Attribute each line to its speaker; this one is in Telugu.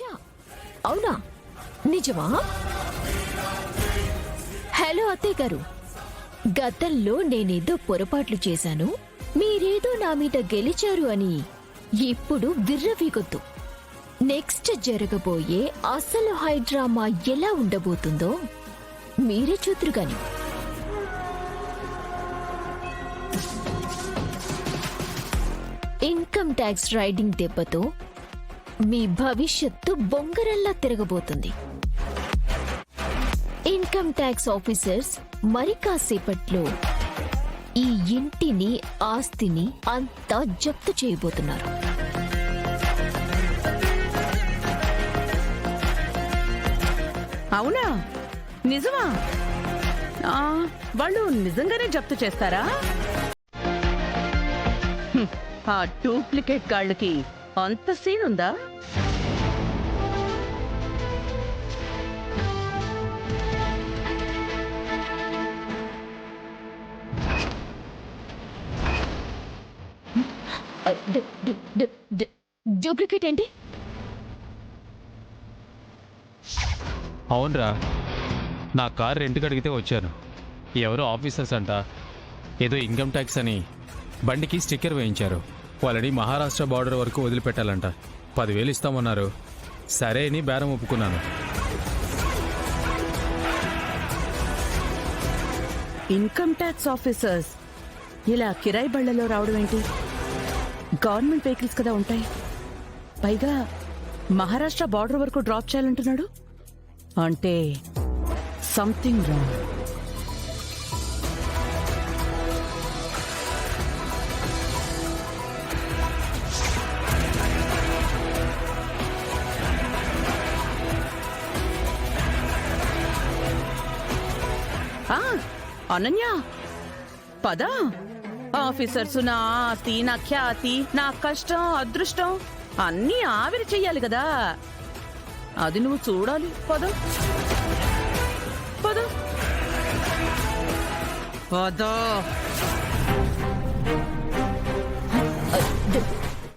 Speaker 1: ఛా, అవునా? నిజమా? హలో అత్తయ్య గారు, గతంలో నేనేదో పొరపాట్లు చేశాను, మీరేదో నా మీద గెలిచారు అని ఇప్పుడు విర్రవీగొద్దు. నెక్స్ట్ జరగబోయే అసలు హైడ్రామా ఎలా ఉండబోతుందో మీరే చూతురు గాని. ఇన్కమ్ ట్యాక్స్ రైడింగ్ దెబ్బతో మీ భవిష్యత్తు బొంగరల్లా తిరగబోతుంది. ఇన్కమ్ ట్యాక్స్ ఆఫీసర్స్ మరి కాసేపట్లో ఈ ఇంటిని, ఆస్తిని అంతా జప్తు చేయబోతున్నారు.
Speaker 2: అవునా? నిజమా? వాళ్ళు నిజంగానే జప్తు చేస్తారా? ఆ డూప్లికేట్ గాళ్ళకి అంత సీన్ ఉందా?
Speaker 1: డూప్లికేట్ ఏంటి?
Speaker 3: అవునరా, నా కార్ రెంట్కి అడిగితే వచ్చాను. ఎవరో ఆఫీసర్స్ అంట, ఏదో ఇన్కమ్ ట్యాక్స్ అని బండికి స్టిక్కర్ వేయించారు. వాళ్ళని మహారాష్ట్ర బార్డర్ వరకు వదిలిపెట్టాలంట. 10,000 ఇస్తామన్నారు. సరే అని బేరం ఒప్పుకున్నాను.
Speaker 2: ఇన్కమ్ ట్యాక్స్ ఆఫీసర్స్ ఇలా కిరాయి బళ్లలో రావడం ఏంటి? గవర్నమెంట్ వెహికల్స్ కదా ఉంటాయి. పైగా మహారాష్ట్ర బార్డర్ వరకు డ్రాప్ చేయాలంటున్నాడు అంటే సంథింగ్ రాంగ్. అనన్య, పద. ఆఫీసర్స్ నా ఆస్తి, నా ఖ్యాతి, నా కష్టం, అదృష్టం అన్నీ ఆవిరి చెయ్యాలి కదా. అది నువ్వు చూడాలి. పద పద పద.